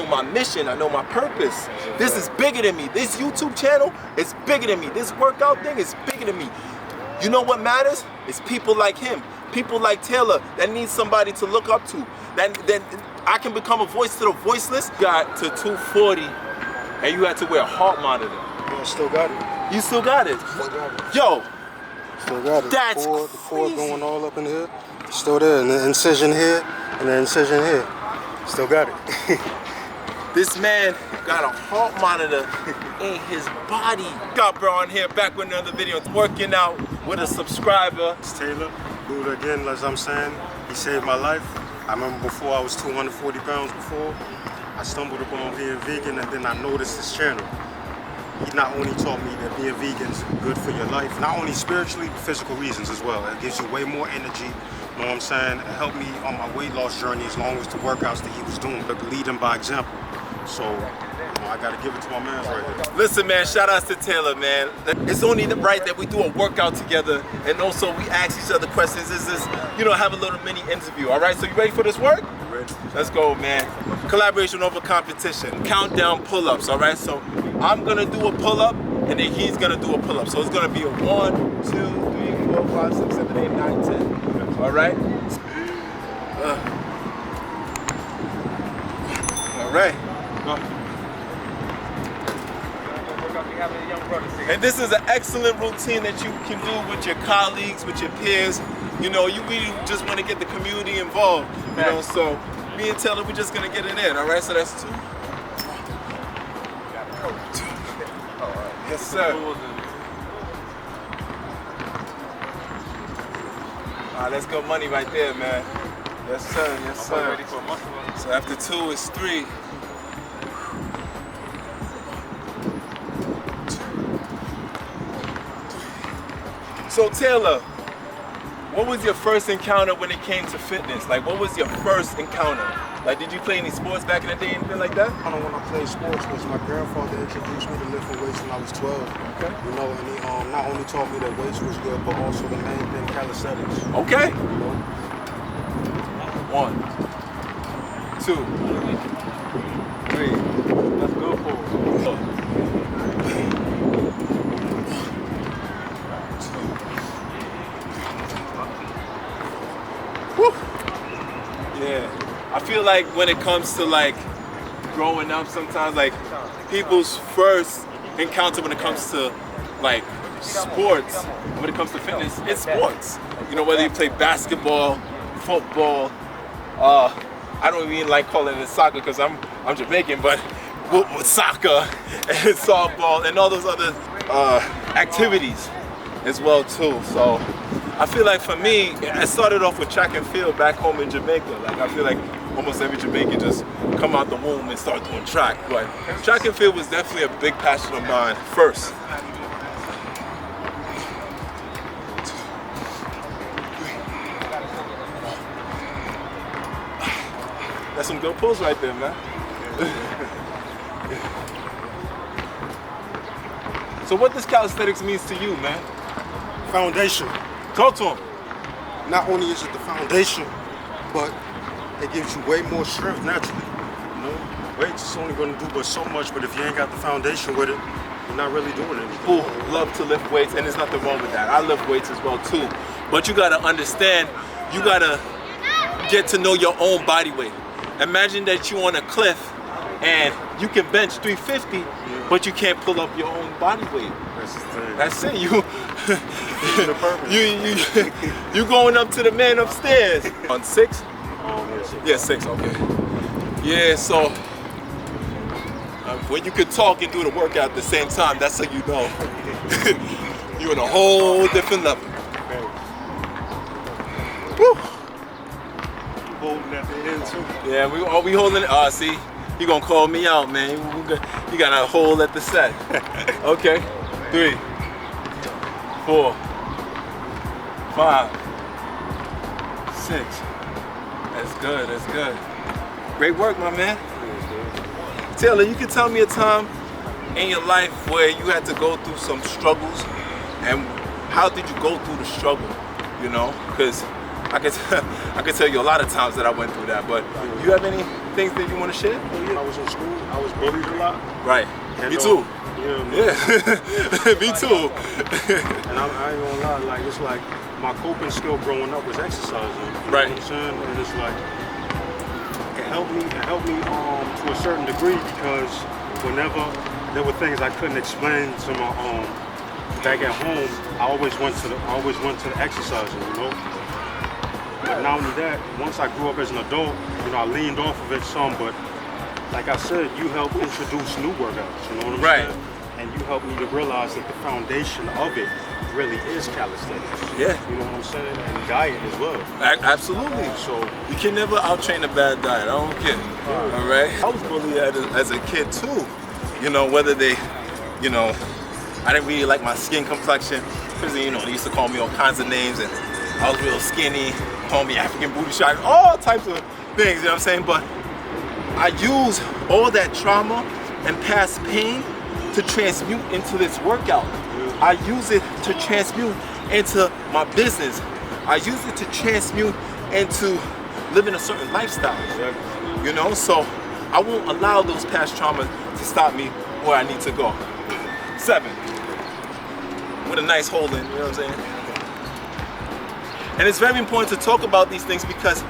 my mission. I know my purpose. This is bigger than me. This YouTube channel is bigger than me. This workout thing is bigger than me. You know what matters? It's people like him, people like Taylor that need somebody to look up to. Then I can become a voice to the voiceless. Got to 240 and you had to wear a heart monitor. Yeah, still got it. You still got it? Still got it. Yo. Still got it. That's the cord going all up in here. Still there. And the incision here and the incision here. Still got it. This man got a heart monitor in his body. ScottBERNARD here, back with another video. Working out with a subscriber. It's Taylor. Do it again, as I'm saying. He saved my life. I remember before I was 240 pounds before. I stumbled upon being vegan and then I noticed this channel. He not only taught me that being vegan is good for your life, not only spiritually, but physical reasons as well. It gives you way more energy, you know what I'm saying? It helped me on my weight loss journey as long as the workouts that he was doing, but leading by example. So, you know, I gotta give it to my man right here. Listen, man, shout outs to Taylor, man. It's only right that we do a workout together and also we ask each other questions. This is, you know, have a little mini interview, all right? So you ready for this work? Ready. Let's go, man. Collaboration over competition. Countdown pull-ups, all right? So I'm gonna do a pull-up and then he's gonna do a pull-up. So it's gonna be a 1, 2, 3, 4, 5, 6, 7, 8, 9, 10. All right? All right. And this is an excellent routine that you can do with your colleagues, with your peers. You know, you really just want to get the community involved. You know, so me and Taylor, we're just gonna get it in. All right, so that's 2. Yes, sir. That's good money right there, man. Yes, sir. Yes, sir. So after 2 is 3. So Taylor, what was your first encounter when it came to fitness? Like, what was your first encounter? Like, did you play any sports back in the day, anything like that? I don't know when I played sports because my grandfather introduced me to lifting weights when I was 12. Okay. You know, and he not only taught me that weights was good, but also the main thing, calisthenics. Okay. You know? 1, 2, 3. Let's go for it. Yeah, I feel like when it comes to like growing up, sometimes like people's first encounter when it comes to like sports, when it comes to fitness, it's sports. You know, whether you play basketball, football, I don't even like calling it soccer because I'm Jamaican, but with soccer and softball and all those other activities as well too. So I feel like for me, I started off with track and field back home in Jamaica. Like I feel like almost every Jamaican just come out the womb and start doing track. But track and field was definitely a big passion of mine first. That's some good pulls right there, man. So what does calisthenics means to you, man? Foundation. Talk to him. Not only is it the foundation, but it gives you way more strength naturally. You know, weights is only going to do but so much, but if you ain't got the foundation with it, you're not really doing anything. People love to lift weights, and there's nothing wrong with that. I lift weights as well too. But you gotta understand, you gotta get to know your own body weight. Imagine that you're on a cliff and you can bench 350, but you can't pull up your own body weight. That's it. You going up to the man upstairs. On 6? Yeah, 6, okay. Yeah, so when you can talk and do the workout at the same time, that's how you know you're in a whole different level. Woo. Holding at the end too. Yeah, we holding it. See, you gonna call me out, man. You got a hole at the set. Okay. 3, 4, 5, 6. That's good, that's good. Great work, my man. Taylor, you can tell me a time in your life where you had to go through some struggles, and how did you go through the struggle, you know? Because I can tell you a lot of times that I went through that, but do you have any things that you want to share? When I was in school, I was bullied a lot. Right. And, Me too. Yeah. Me too. And I ain't gonna lie, like it's like my coping skill growing up was exercising. You Right. know what I'm saying? And it's like it helped me to a certain degree because whenever there were things I couldn't explain to my back at home, I always went to the exercising, you know. But not only that, once I grew up as an adult, you know, I leaned off of it some, but like I said, you helped introduce new workouts, you know what I'm saying? And you helped me to realize that the foundation of it really is calisthenics. Yeah. You know what I'm saying? And diet as well. Absolutely. So you can never out-train a bad diet. I don't care. All right. I was bullied as a kid too. You know, whether they, you know, I didn't really like my skin complexion because, you know, they used to call me all kinds of names, and I was real skinny, call me African booty shot, all types of things, you know what I'm saying? But I use all that trauma and past pain to transmute into this workout. I use it to transmute into my business. I use it to transmute into living a certain lifestyle. You know, so I won't allow those past traumas to stop me where I need to go. 7. With a nice hole in, you know what I'm saying? And it's very important to talk about these things because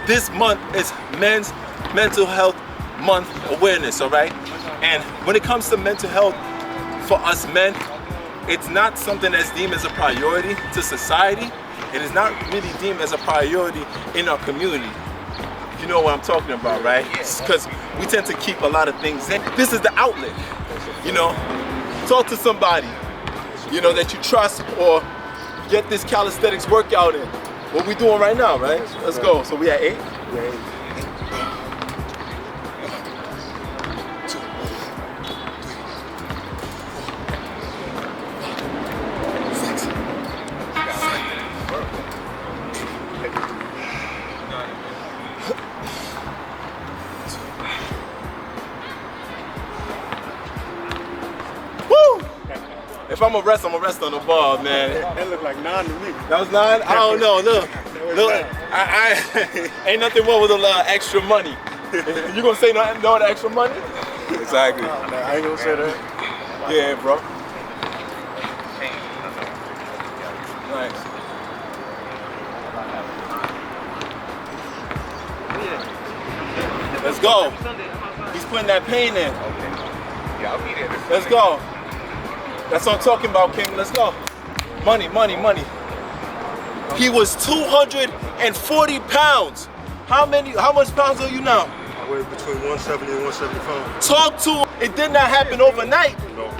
this month is Men's Mental Health Month awareness, all right? And when it comes to mental health for us men, it's not something that's deemed as a priority to society. It is not really deemed as a priority in our community. You know what I'm talking about, right? Because we tend to keep a lot of things in. This is the outlet, you know? Talk to somebody, you know, that you trust, or get this calisthenics workout in. What we doing right now, right? Let's go. So we at 8? Yeah. 6. Woo! If I'm gonna rest on the ball, man. That looked like 9 to me. That was 9? I don't know. Look, I ain't nothing wrong with a little extra money. You gonna say nothing? No, the extra money? Exactly. I ain't gonna say that. Yeah, bro. Nice. Let's go. He's putting that pain in. Yeah, I'll be there. Let's go. That's what I'm talking about, King. Let's go. Money, money, money. He was 240 pounds. How much pounds are you now? I weigh between 170 and 175. Talk to him. It did not happen overnight. No.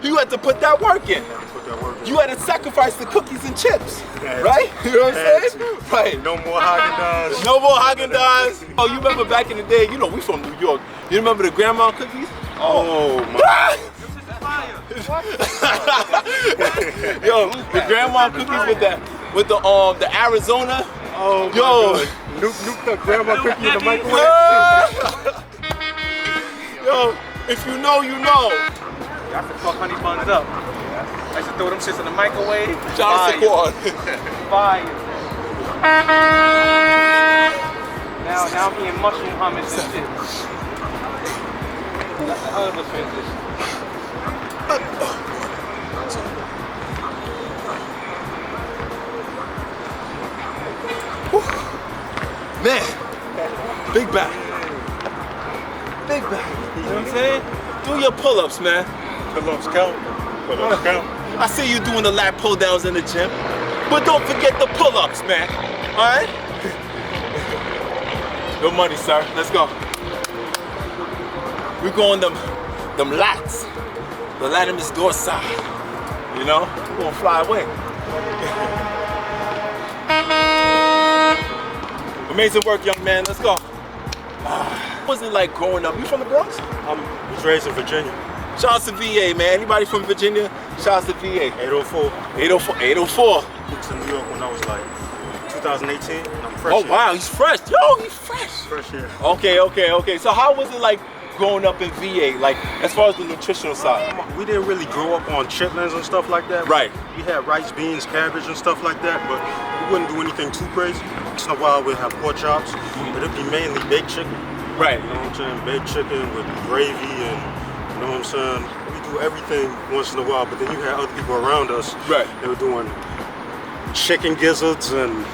You had to put that work in. I had to put that work in. You had to sacrifice the cookies and chips, Yeah. right? You know what I'm Had saying? Right. No more Haagen-Dazs. No more Haagen-Dazs. Oh, you remember back in the day, you know, we from New York. You remember the grandma cookies? Oh my. Yo, the grandma cookies with the Arizona. Oh my Yo. God. Nuke the grandma cookie in the microwave. Yo, if you know, you know. I have to fuck honey buns up. I used to throw them shits in the microwave. John Saquon. Fire. Now I'm eating mushroom hummus and shit. That's a hell of a transition. Man, big back. Big back. You know what I'm saying? Do your pull-ups, man. Pull-ups count. Pull-ups count. I see you doing the lat pull-downs in the gym, but don't forget the pull-ups, man. All right? Good money, sir. Let's go. We're going them lats. The latimus dorsi. You know? We're gonna fly away. Amazing work, young man. Let's go. What was it like growing up? You from the Bronx? I was raised in Virginia. Shout out to VA, man. Anybody from Virginia? Shout out to VA. 804. 804. 804. Moved to New York when I was like 2018. I'm fresh. Oh, here. wow. He's fresh. Yo, he's fresh. Fresh here. Okay. So how was it like growing up in VA? Like, as far as the nutritional side? We didn't really grow up on chitlins and stuff like that. Right. We had rice, beans, cabbage and stuff like that, but we wouldn't do anything too crazy. Once in a while we'd have pork chops, but it'd be mainly baked chicken. Right. You know what I'm saying? Baked chicken with gravy and, you know what I'm saying? We do everything once in a while, but then you had other people around us. Right. They were doing chicken gizzards and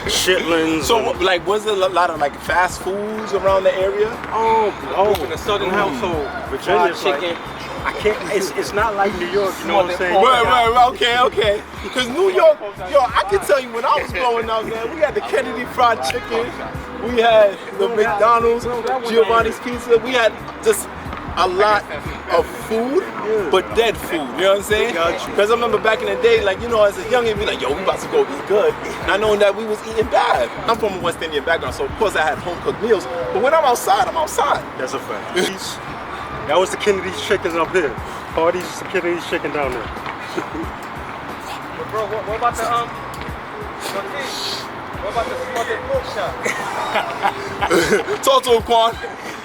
chitlins. So, like, was there a lot of like fast foods around the area? In a southern household, Virginia's fried like, chicken. I can't. It's not like New York. You know what I'm saying? Right, okay. Because New York, yo, I can tell you when I was growing up, man, we had the Kennedy Fried Chicken, we had the McDonald's, Giovanni's Pizza, we had just a lot of food, but dead food, you know what I'm saying? Because I remember back in the day, like, you know, as a youngin', we like, yo, we about to go eat good. Not knowing that we was eating bad. I'm from a West Indian background, so of course I had home-cooked meals, but when I'm outside, I'm outside. That's a fact. That was the Kennedy's chicken up here. Party's the Kennedy's chicken down there. But bro, what about the what about the smothered pork chop? Talk to him, Quan.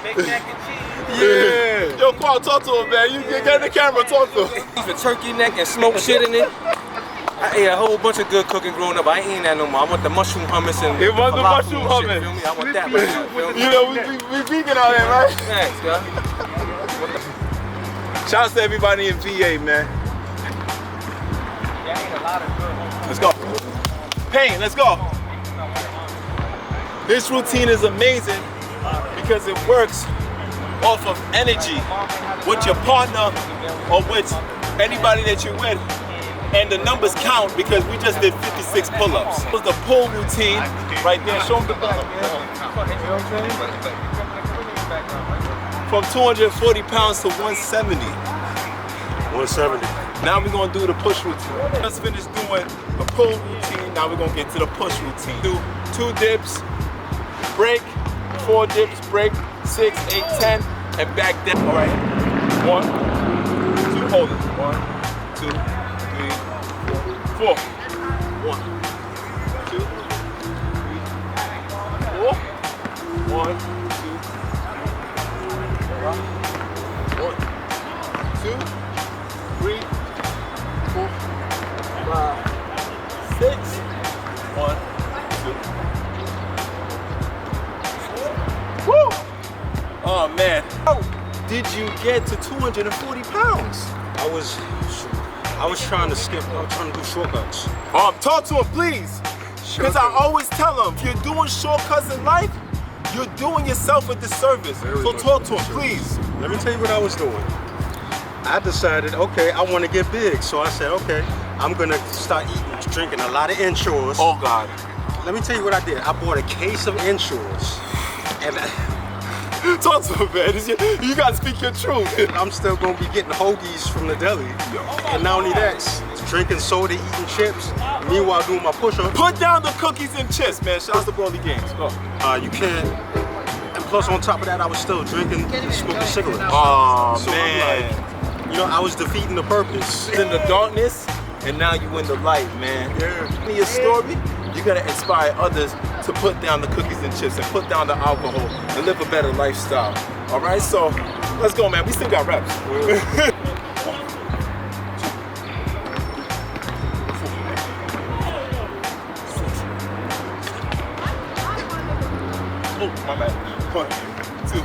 Big mac and cheese. Yeah. Yo, Quan, talk to him, man. You get in the camera, talk to him. The turkey neck and smoked shit in it. I ate a whole bunch of good cooking growing up. I ain't eating that no more. I want the mushroom hummus and It was the falafel mushroom and shit, hummus. feel me? I want that right now, feel me? You know, we vegan out here, right? Thanks, guy. Shout out to everybody in VA, man. Yeah, I ate a lot of good home. Let's go. Pain, let's go. This routine is amazing because it works off of energy with your partner or with anybody that you're with. And the numbers count because we just did 56 pull-ups. It was the pull routine right there. Show them the back, man. You know what I'm saying? From 240 pounds to 170. 170. Now we're gonna do the push routine. Let's finish doing the pull routine. Now we're gonna get to the push routine. Do 2 dips, break, 4 dips, break, 6, 8, 10, and back down. All right. 1, 2, hold it. 1, 2, 3, 4. 1, 2, 3, 4. 1, 2, 3, 4, 5, 6. 1, 2. Woo! Oh man. How did you get to 240 pounds? I was trying to skip. I was trying to do shortcuts. Talk to him, please. Because I always tell them, if you're doing shortcuts in life, you're doing yourself a disservice. So talk to him, please. Let me tell you what I was doing. I decided, okay, I want to get big. So I said, okay, I'm going to start drinking a lot of Ensures. Oh, God. Let me tell you what I did. I bought a case of Ensures. And talk to him, man. You got to speak your truth. I'm still going to be getting hoagies from the deli. And not only that, drinking soda, eating chips, meanwhile doing my push-ups. Put down the cookies and chips, man. Shout out to Broly Games. Go. You can't. And plus, on top of that, I was still drinking and smoking cigarettes. Oh, so man. I'm like, you know, I was defeating the purpose. In the darkness, and now you in the light, man. Yeah. In your story, you're gonna inspire others to put down the cookies and chips and put down the alcohol and live a better lifestyle. All right, so let's go, man. We still got reps. Oh, my bad. 1, 2.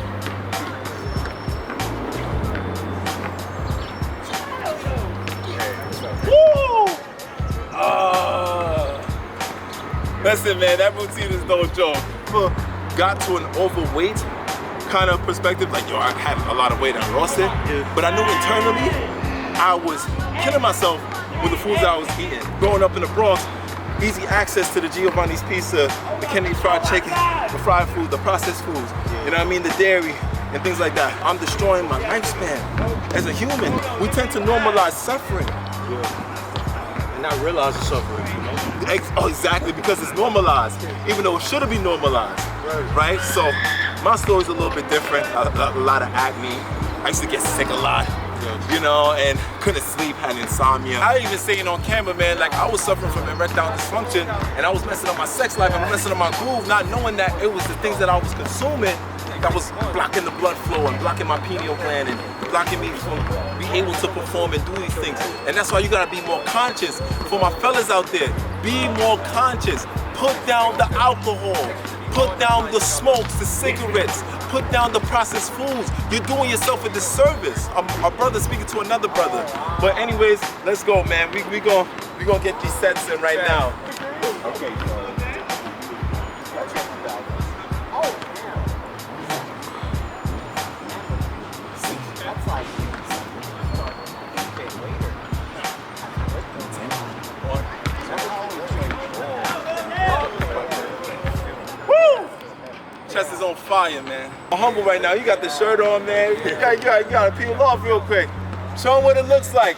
Woo! Listen, man, that routine is no joke. Got to an overweight kind of perspective, like, yo, I had a lot of weight, I lost it. But I knew internally, I was killing myself with the foods I was eating. Growing up in the Bronx, easy access to the Giovanni's Pizza, the Kennedy Fried Chicken, the fried food, the processed foods, you know what I mean, the dairy, and things like that. I'm destroying my lifespan. As a human, we tend to normalize suffering. And not realize the suffering, you know? Oh, exactly, because it's normalized, even though it shouldn't be normalized, right? So my story's a little bit different. A lot of acne. I used to get sick a lot, you know, and couldn't sleep, had insomnia. I even saying on camera, man, like I was suffering from erectile dysfunction, and I was messing up my sex life, and messing up my groove, not knowing that it was the things that I was consuming that was blocking the blood flow and blocking my pineal gland and blocking me from being able to perform and do these things. And that's why you gotta be more conscious. For my fellas out there, be more conscious. Put down the alcohol. Put down the smokes, the cigarettes. put down the processed foods. You're doing yourself a disservice. A brother speaking to another brother. But anyways, let's go, man. We gonna get these sets in right now. Okay. Chest is on fire, man. I'm humble right now. You got the shirt on, man. You gotta peel off real quick. Show him what it looks like.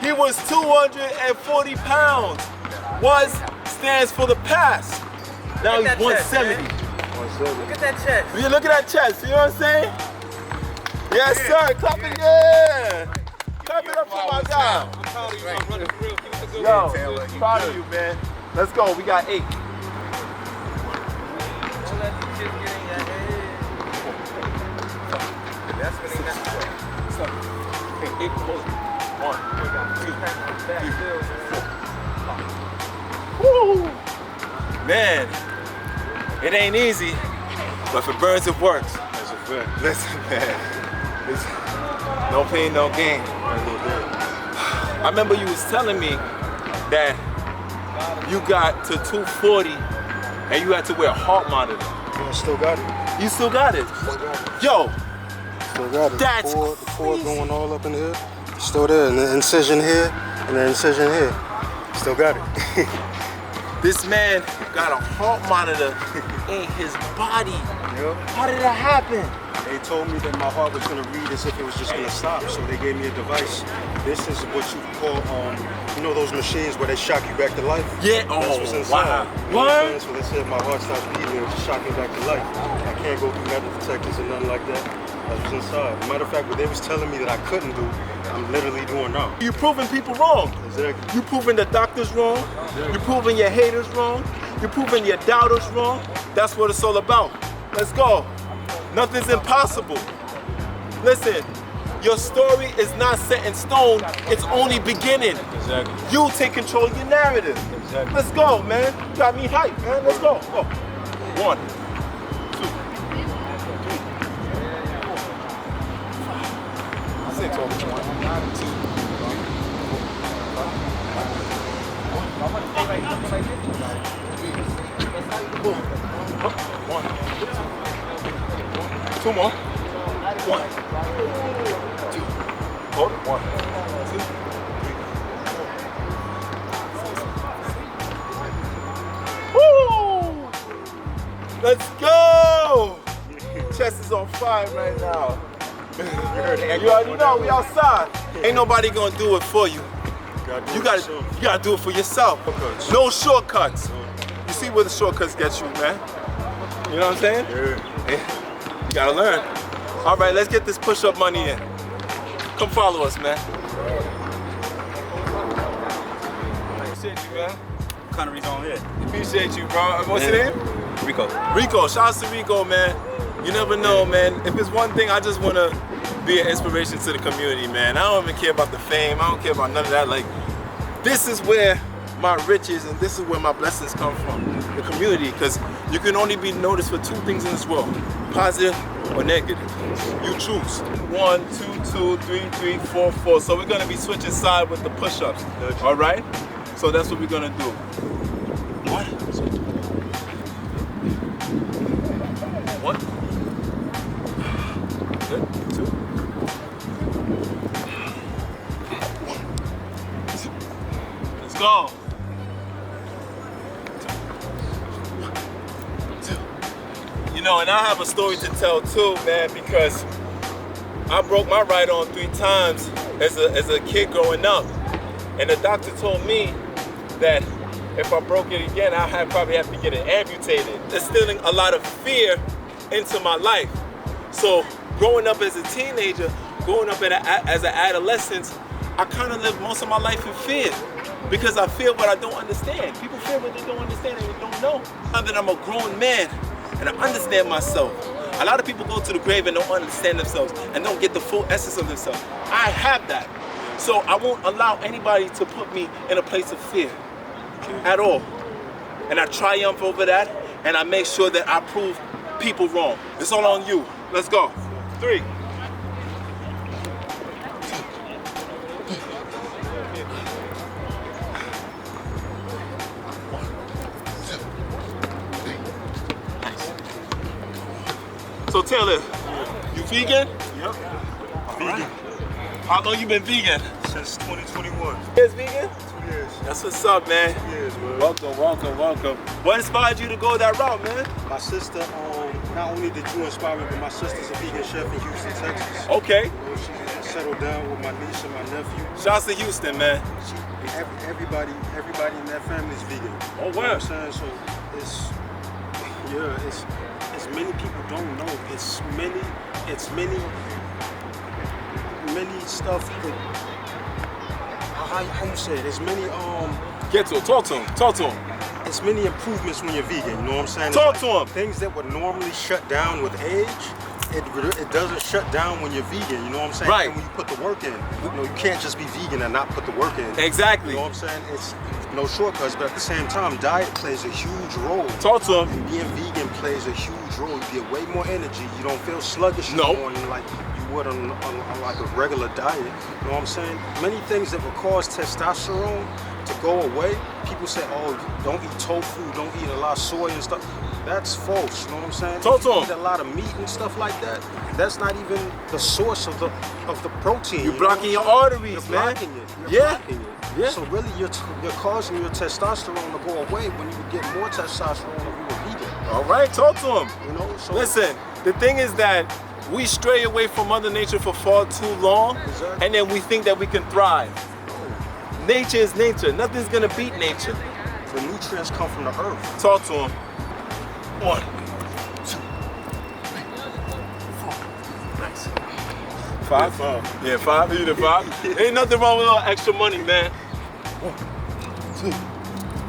He was 240 pounds. Was stands for the past. Now he's 170. Look at that chest. You look at that chest. You know what I'm saying? Yes, sir. Clap it, yeah. Clap it up for my guy. I'm proud of you. I'm running for real. Keep it good. Yo, proud of you, man. Let's go. We got 8. Don't let these kids get in your head. That's when they mess up. 8, 1, 2, 3, 4. Woo! Man, it ain't easy, but if it burns, it works. That's a fact. Listen, man, it's no pain, no gain. I remember you was telling me that you got to 240 and you had to wear a heart monitor. Yeah, I still got it. You still got it? Still got it. Yo, Still got it. That's the cord going all up in here. Still there. And the incision here and the incision here. Still got it. this man got a heart monitor in his body. Yep. How did that happen? They told me that my heart was going to read as if it was just going to stop, so they gave me a device. This is what you call, you know those machines where they shock you back to life? Yeah, That's what's inside. wow. You know what I'm saying? So they said my heart stops beating, it just shock me back to life. I can't go through metal detectors or nothing like that. That's what's inside. Matter of fact, what they was telling me that I couldn't do, I'm literally doing now. You're proving people wrong. Exactly. You're proving the doctors wrong. You're proving your haters wrong. You're proving your doubters wrong. That's what it's all about. Let's go. Nothing's impossible. Listen, your story is not set in stone. It's only beginning. Exactly. You take control of your narrative. Exactly. Let's go, man. You got me hyped, man. Let's go. Go. 1, 2, 3, 4, 5, 6. 1, 2, 2 more. 1, 2. Hold it. 1, 2, 3. Woo! Let's go! Chest is on fire right now. You already know we outside. Ain't nobody gonna do it for you. You gotta do it for yourself. No shortcuts. You see where the shortcuts get you, man. You know what I'm saying? Yeah. You gotta learn. All right, let's get this push-up money in. Come follow us, man. Appreciate you, man. Connery's on here. Appreciate you, bro. What's your name? Rico. Rico. Shout out to Rico, man. You never know, man. If it's one thing, I just want to be an inspiration to the community, man. I don't even care about the fame. I don't care about none of that. Like, this is where my riches and this is where my blessings come from. The community, because you can only be noticed for 2 things in this world. Positive or negative. You choose. 1, 2, 2, 3, 3, 4, 4. So we're gonna be switching side with the push-ups. All right? So that's what we're gonna do. 1, 1. Good. 2. 1, 2. Let's go. 2. You know, and I have a story to tell too, man, because I broke my right arm 3 times as a kid growing up. And the doctor told me that if I broke it again, I probably have to get it amputated. Instilling a lot of fear into my life. So growing up as a teenager, growing up as an adolescent, I kind of lived most of my life in fear because I fear what I don't understand. People fear what they don't understand and they don't know. Now that I'm a grown man and I understand myself, a lot of people go to the grave and don't understand themselves and don't get the full essence of themselves. I have that. So I won't allow anybody to put me in a place of fear at all. And I triumph over that and I make sure that I prove people wrong. It's all on you. Let's go. 3. So Taylor, you vegan? Yep. Vegan. How long you been vegan? Since 2021. Years vegan? 2 years. That's what's up, man. 2 years, man. Welcome, welcome, welcome. What inspired you to go that route, man? My sister, not only did you inspire me, but my sister's a vegan chef in Houston, Texas. Okay. You know, she settled down with my niece and my nephew. Shouts to Houston, man. Everybody in that family is vegan. Oh, wow. You know what I'm saying? So it's many people don't know. It's many stuff that, how you say it? It's many Get to it. Talk to him. it's many improvements when you're vegan, you know what I'm saying? Talk to him. Things that would normally shut down with age, it doesn't shut down when you're vegan, you know what I'm saying? Right. And when you put the work in. You know, you can't just be vegan and not put the work in. Exactly. You know what I'm saying? It's no shortcuts, but at the same time, diet plays a huge role. Talk to him. And being vegan plays a huge role. You get way more energy. You don't feel sluggish in the morning like you would on like a regular diet. You know what I'm saying? Many things that would cause testosterone to go away. People say, oh, don't eat tofu, don't eat a lot of soy and stuff. That's false, you know what I'm saying? Talk to If you him. eat a lot of meat and stuff like that, that's not even the source of the protein. You're blocking your arteries, You're man. blocking it. You're Yeah. blocking it. Yeah. So really, you're causing your testosterone to go away when you would get more testosterone if you were vegan. All right, talk to him. You know, so Listen, the thing is that we stray away from Mother Nature for far too long, Exactly. and then we think that we can thrive. Nature is nature. Nothing's gonna beat nature. the nutrients come from the earth. Talk to him. 1, 2, 3, 4. Nice. 5? Yeah, 5. You did 5. Ain't nothing wrong with a little extra money, man. 1, 2,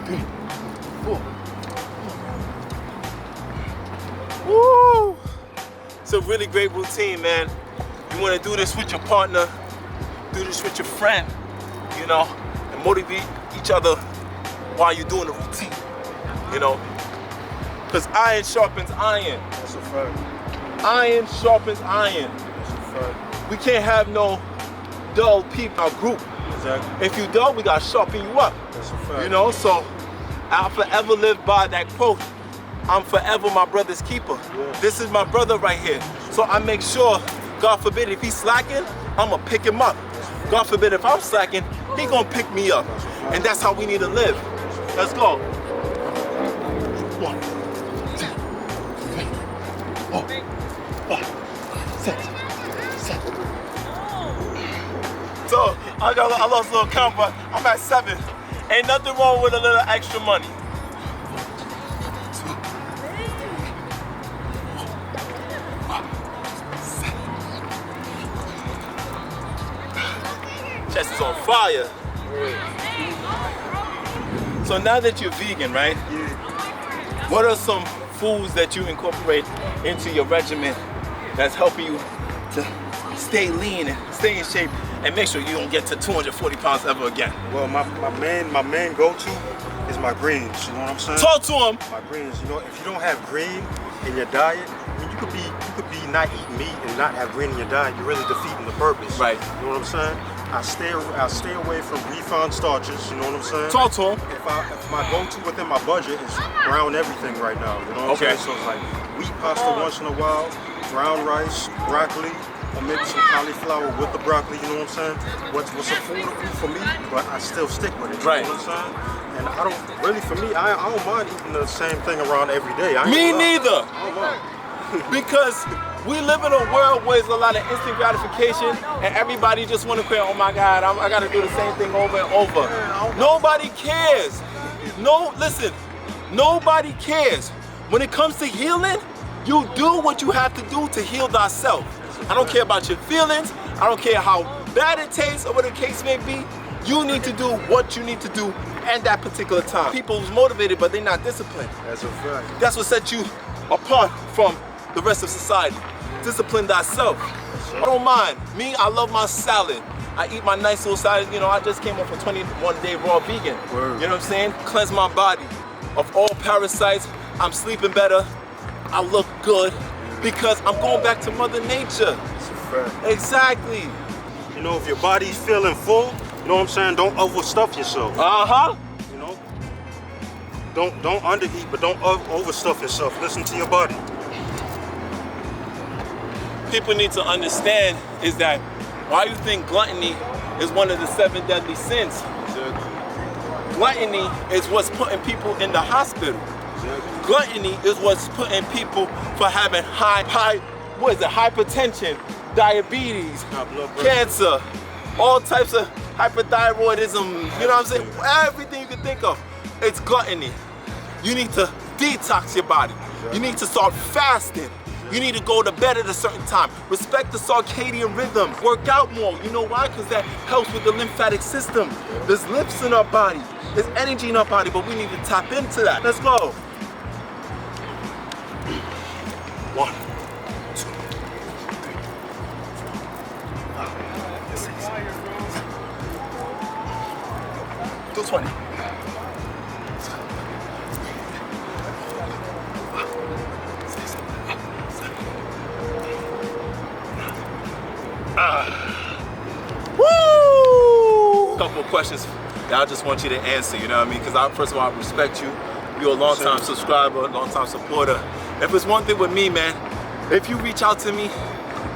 3, 4. Woo! It's a really great routine, man. You want to do this with your partner, do this with your friend, you know, and motivate each other while you're doing the routine, you know. Because iron sharpens iron. That's a fact. Iron sharpens iron. That's a fact. We can't have no dull people in our group. Exactly. If you dull, we gotta sharpen you up. That's a fact. You know, so I'll forever live by that quote. I'm forever my brother's keeper. Yeah. This is my brother right here. So I make sure, God forbid, if he's slacking, I'ma pick him up. God forbid, if I'm slacking, he gonna pick me up. And that's how we need to live. Let's go. 1, 2, 3, 4, 5, 6, 7. So I lost a little count, but I'm at 7. Ain't nothing wrong with a little extra money. Chest is on fire. So now that you're vegan, right? Yeah. What are some foods that you incorporate into your regimen that's helping you to stay lean and stay in shape and make sure you don't get to 240 pounds ever again? Well, my main go-to is my greens. You know what I'm saying? Talk to him. My greens. You know, if you don't have green in your diet, I mean, you could be not eating meat and not have green in your diet. You're really defeating the purpose. Right. You know what I'm saying? I stay away from refined starches. You know what I'm saying? Talk to him. If my go-to within my budget is brown everything right now. You know what Okay. I'm saying? So it's like wheat pasta once in a while, brown rice, broccoli, or maybe some cauliflower with the broccoli. You know what I'm saying? What's affordable for me, but I still stick with it. You Right. know what I'm saying? And I don't really, for me, I don't mind eating the same thing around every day. Me neither. I don't mind. Because we live in a world where there's a lot of instant gratification and everybody just want to quit. Oh my God, I got to do the same thing over and over. Nobody cares. No, listen, nobody cares. When it comes to healing, you do what you have to do to heal thyself. I don't care about your feelings. I don't care how bad it tastes or what the case may be. You need to do what you need to do at that particular time. People who's motivated, but they're not disciplined. That's a fact. That's what sets you apart from the rest of society. Discipline thyself. I don't mind. Me, I love my salad. I eat my nice little salad. You know, I just came off a 21-day raw vegan. Word. You know what I'm saying? Cleanse my body of all parasites. I'm sleeping better. I look good because I'm going back to Mother Nature. Exactly. You know, if your body's feeling full, you know what I'm saying, don't overstuff yourself. You know? Don't undereat, but don't overstuff yourself. Listen to your body. People need to understand is that why you think gluttony is one of the 7 deadly sins. Gluttony is what's putting people in the hospital. Gluttony is what's putting people for having hypertension, diabetes, cancer, all types of hyperthyroidism, you know what I'm saying? Everything you can think of, it's gluttony. You need to detox your body. You need to start fasting. You need to go to bed at a certain time. Respect the circadian rhythm. Work out more. You know why? Because that helps with the lymphatic system. There's lymphs in our body. There's energy in our body, but we need to tap into that. Let's go. 1, 2, 3, 4, 5, 6, 220. Woo! Couple of questions that I just want you to answer, you know what I mean? Because first of all, I respect you. You're a long-time subscriber, long-time supporter. If it's one thing with me, man, if you reach out to me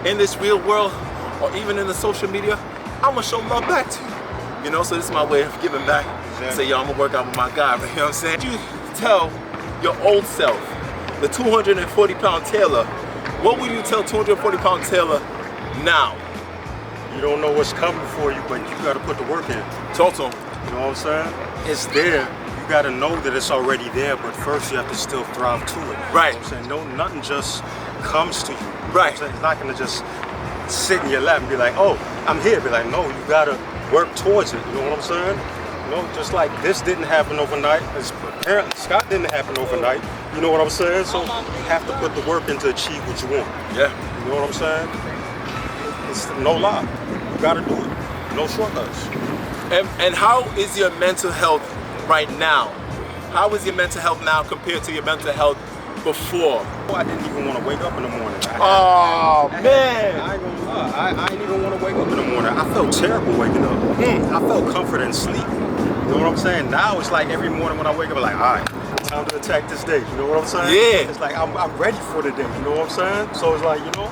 in this real world or even in the social media, I'm gonna show love back to you. You know, so this is my way of giving back. Say, yo, I'm gonna work out with my guy, you know what I'm saying? You tell your old self, the 240-pound Taylor, what would you tell 240-pound Taylor now? You don't know what's coming for you, but you gotta put the work in. Talk to him. You know what I'm saying? It's there. You gotta know that it's already there, but first you have to still thrive to it. Right. You know what I'm saying? No, nothing just comes to you. Right. You know it's not gonna just sit in your lap and be like, oh, I'm here. Be like, no, you gotta work towards it. You know what I'm saying? You know, just like this didn't happen overnight. Apparently Scott didn't happen overnight. You know what I'm saying? So you have to put the work in to achieve what you want. Yeah. You know what I'm saying? It's no lie. You gotta do it. No shortcuts. And how is your mental health right now? How is your mental health now compared to your mental health before? I didn't even want to wake up in the morning. Man! I ain't gonna lie. I didn't even want to wake up in the morning. I felt terrible waking up. I felt comfort and sleep. You know what I'm saying? Now it's like every morning when I wake up, I'm like, all right, time to attack this day. You know what I'm saying? Yeah. It's like I'm ready for the day. You know what I'm saying? So it's like, you know,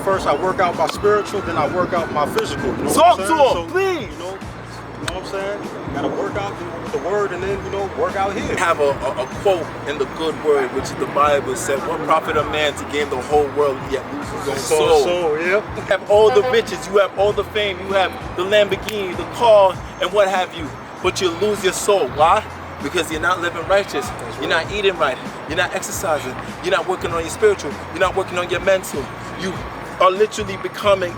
first I work out my spiritual, then I work out my physical. You know Talk what to I'm him, saying? please. You know what I'm saying? You gotta work out with the word and then, work out here. I have a quote in the good word, which is the Bible said, what profit a man to gain the whole world yet lose his own soul? Yeah. You have all the riches, you have all the fame, you have the Lamborghini, the car, and what have you, but you lose your soul. Why? Because you're not living righteous, you're not eating right, you're not exercising, you're not working on your spiritual, you're not working on your mental. You are literally becoming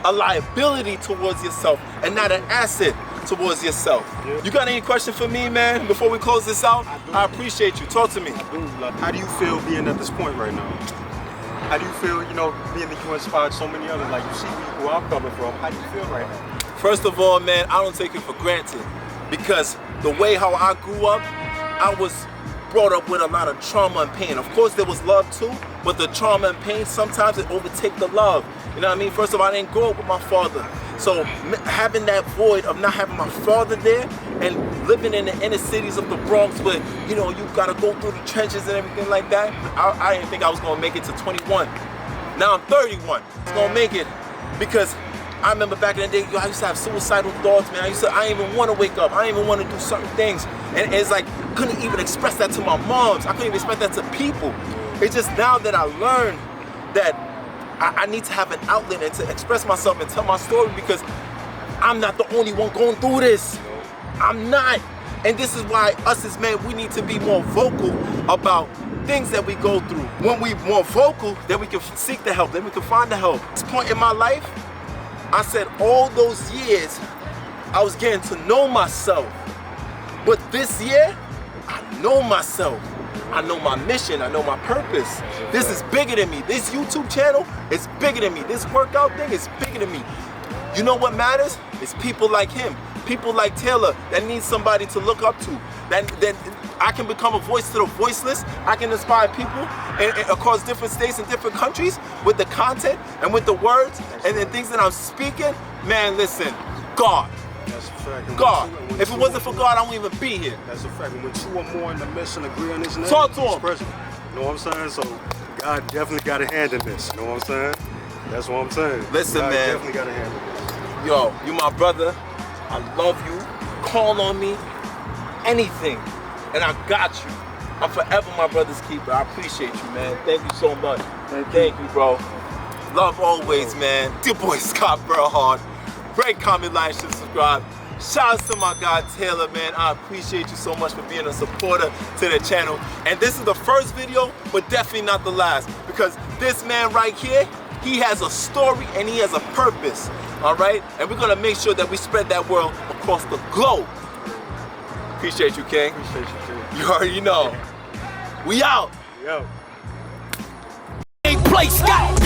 a liability towards yourself and not an asset towards yourself. Yeah. You got any question for me, man, before we close this out? I appreciate you. Talk to me. How do you feel being at this point right now? How do you feel, being that you inspired so many others? Like, you see where I'm coming from. How do you feel right now? First of all, man, I don't take it for granted because the way how I grew up, I was brought up with a lot of trauma and pain. Of course, there was love too, but the trauma and pain, sometimes it overtake the love. You know what I mean? First of all, I didn't grow up with my father. So having that void of not having my father there and living in the inner cities of the Bronx where, you gotta go through the trenches and everything like that, I didn't think I was gonna make it to 21. Now I'm 31. I was gonna make it because I remember back in the day, I used to have suicidal thoughts, man. I didn't even want to wake up. I didn't even want to do certain things. And it's like, couldn't even express that to my moms. I couldn't even express that to people. It's just now that I learned that I need to have an outlet and to express myself and tell my story because I'm not the only one going through this. I'm not. And this is why us as men, we need to be more vocal about things that we go through. When we're more vocal, then we can seek the help, then we can find the help. At this point in my life, I said all those years, I was getting to know myself. But this year, I know myself. I know my mission, I know my purpose. This is bigger than me. This YouTube channel is bigger than me. This workout thing is bigger than me. You know what matters? It's people like him, people like Taylor that need somebody to look up to. That I can become a voice to the voiceless. I can inspire people across different states and different countries with the content and with the words and the things that I'm speaking. Man, listen, God. That's a fact. God. If it wasn't for God, I wouldn't even be here. That's a fact. And when two or more in the mission agree on his name, Talk to he's him. present. You know what I'm saying? So God definitely got a hand in this. You know what I'm saying? That's what I'm saying. Listen, God man. definitely got a hand in this. Yo, you my brother. I love you. Call on me. Anything. And I got you. I'm forever my brother's keeper. I appreciate you, man. Thank you so much. Thank you, bro. Love always, man. Your boy Scott Bernhard. Rate, comment, like, and subscribe. Shout out to my guy Taylor, man. I appreciate you so much for being a supporter to the channel. And this is the first video, but definitely not the last. Because this man right here, he has a story and he has a purpose. All right? And we're gonna make sure that we spread that world across the globe. Appreciate you, King. Appreciate you, too. You already know. We out. Yo. Play Scott,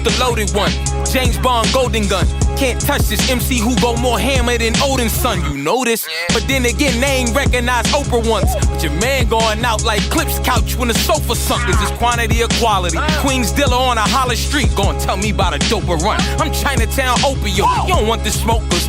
the loaded one. James Bond golden gun. Can't touch this MC who go more hammer than Odin's son. You know this, but then again they ain't recognized Oprah once. But your man going out like Clip's couch when the sofa sunk. Is this quantity or quality? Queens dealer on a Hollis street. Gon' tell me about a doper run. I'm Chinatown opium. You don't want this smoke, 'cause